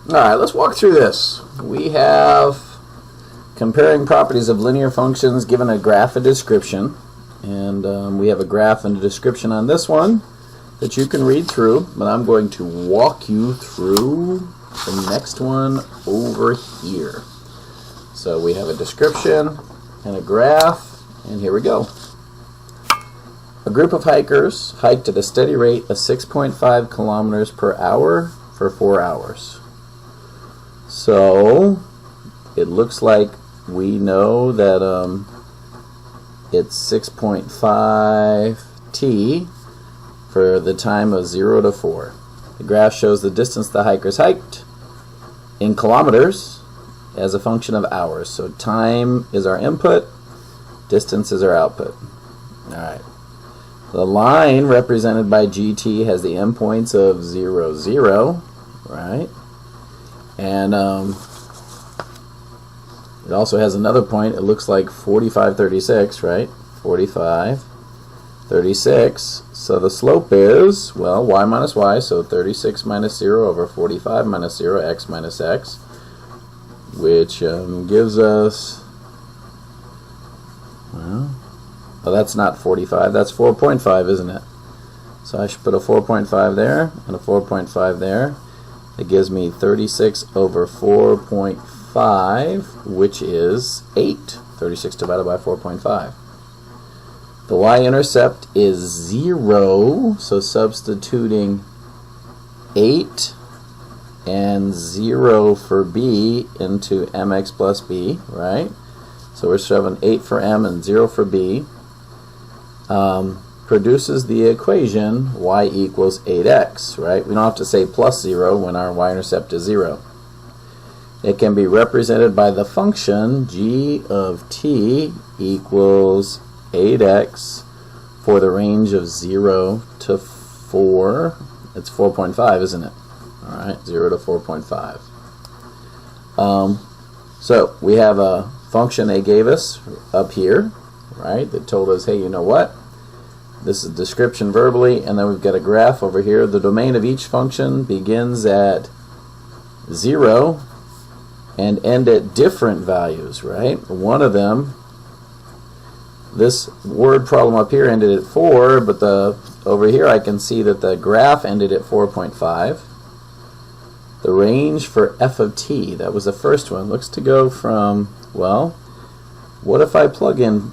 Alright, let's walk through this. We have comparing properties of linear functions given a graph and description. And we have a graph and a description on this one that you can read through, but I'm going to walk you through the next one over here. So we have a description and a graph, and here we go. A group of hikers hiked at a steady rate of 6.5 kilometers per hour for 4 hours. So it looks like we know that it's 6.5 t for the time of 0 to 4. The graph shows the distance the hikers hiked in kilometers as a function of hours. So time is our input, distance is our output. Alright. The line represented by GT has the endpoints of 0, 0, right? And it also has another point. It looks like 45, 36, right? 45, 36. So the slope is, well, y minus y, so 36 minus 0 over 45 minus 0, x minus x, which gives us, well, that's not 45, that's 4.5, isn't it? So I should put a 4.5 there and a 4.5 there. It gives me 36 over 4.5, which is 8. 36 divided by 4.5. The y-intercept is 0, so substituting 8 and 0 for b into mx plus b, right? So we're shoving 8 for m and 0 for b. Produces the equation y equals 8x, right? We don't have to say plus 0 when our y-intercept is 0. It can be represented by the function g of t equals 8x for the range of 0 to 4. It's 4.5, isn't it? Alright, 0 to 4.5. So we have a function they gave us up here, right, that told us, hey, you know what? This is description verbally, and then we've got a graph over here. The domain of each function begins at 0 and end at different values, right? One of them, this word problem up here ended at 4, but over here I can see that the graph ended at 4.5. The range for f of t, that was the first one, looks to go from, well, what if I plug in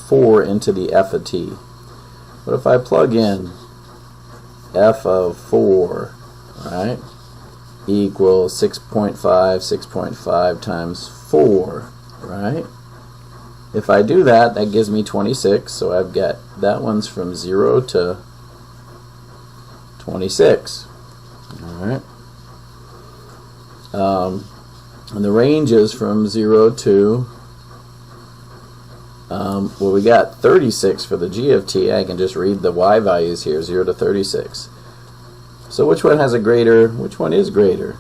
4 into the f of t? What if I plug in f of 4, right, equals 6.5 times 4, right? If I do that, that gives me 26, so I've got, that one's from 0 to 26, alright? And the range is from 0 to, well, we got 36 for the g of t. I can just read the y values here, 0 to 36. So which one has a greater, which one is greater?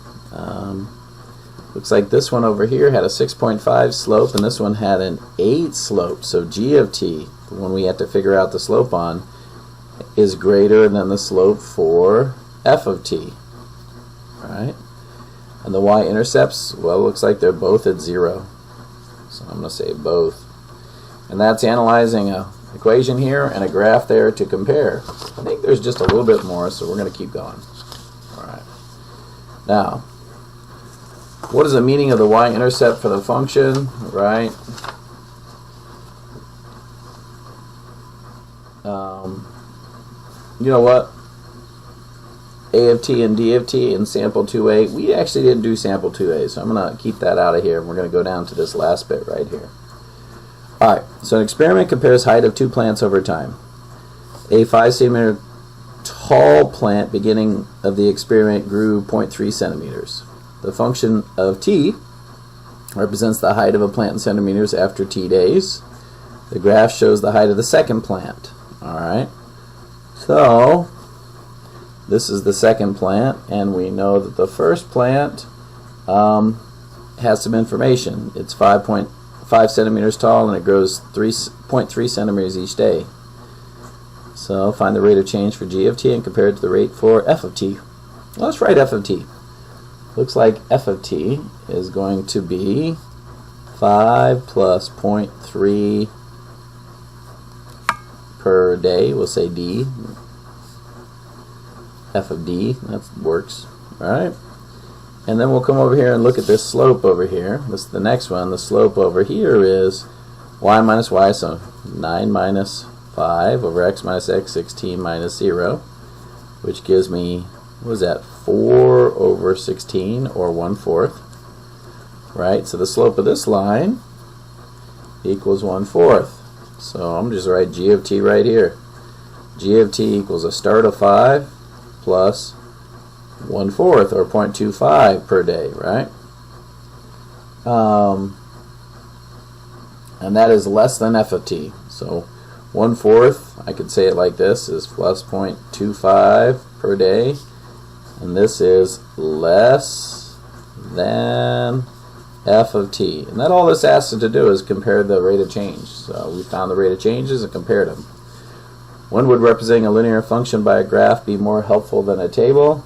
Looks like this one over here had a 6.5 slope, and this one had an 8 slope. So g of t, the one we have to figure out the slope on, is greater than the slope for f of t, right? And the y-intercepts, well, it looks like they're both at 0. So I'm going to say both. And that's analyzing an equation here and a graph there to compare. I think there's just a little bit more, so we're going to keep going. All right. Now, what is the meaning of the y-intercept for the function, right? You know what? A of t and d of t in sample 2a, we actually didn't do sample 2a, so I'm going to keep that out of here. We're going to go down to this last bit right here. Alright, so an experiment compares height of 2 plants over time. A 5 centimeter tall plant beginning of the experiment grew 0.3 centimeters. The function of t represents the height of a plant in centimeters after t days. The graph shows the height of the second plant. Alright, so this is the second plant, and we know that the first plant has some information. It's 5.5 centimeters tall, and it grows 0.3 centimeters each day. So find the rate of change for g of t and compare it to the rate for f of t. Well, let's write f of t. looks like f of t is going to be 5 plus 0.3 per day. We'll say d. F of d, that works. Alright. And then we'll come over here and look at this slope over here. This is the next one. The slope over here is y minus y, so 9 minus 5 over x minus x, 16 minus 0, which gives me, what is that, 4 over 16, or 1/4. Right? So the slope of this line equals 1/4. So I'm just write g of t right here. G of t equals a start of 5 plus 1/4, or 0.25 per day, right? And that is less than f of t. So 1/4, I could say it like this, is plus 0.25 per day, and this is less than f of t. And that all this asks us to do is compare the rate of change. So we found the rate of changes and compared them. When would representing a linear function by a graph be more helpful than a table?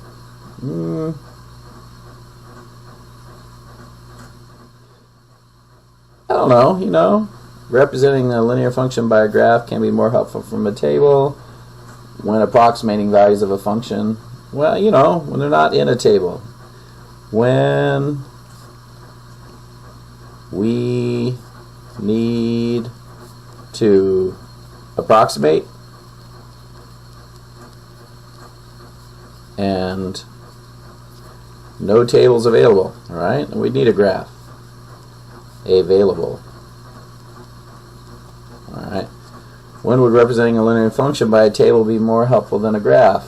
I don't know, you know. Representing a linear function by a graph can be more helpful from a table. When approximating values of a function, well, you know, when they're not in a table. When we need to approximate and no tables available, alright? And we need a graph. Available. Alright. When would representing a linear function by a table be more helpful than a graph?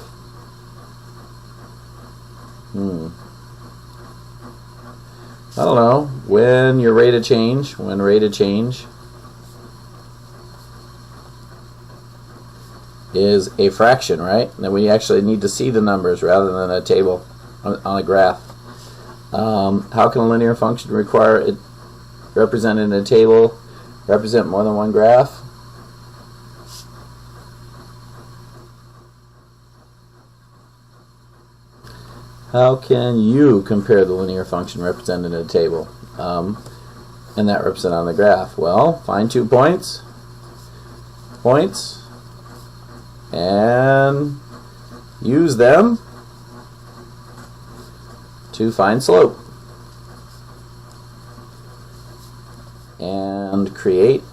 I don't know. When your rate of change, is a fraction, right? And then we actually need to see the numbers rather than a table on a graph. How can a linear function require it represented in a table represent more than one graph? How can you compare the linear function represented in a table and that represented on the graph? Well, find 2 points, and use them to find slope and create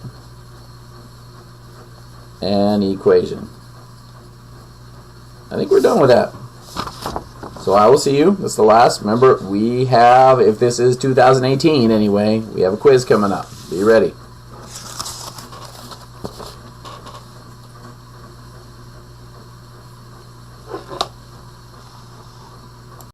an equation. I think we're done with that. So I will see you. That's the last. Remember, we have, if this is 2018 anyway, we have a quiz coming up. Be ready.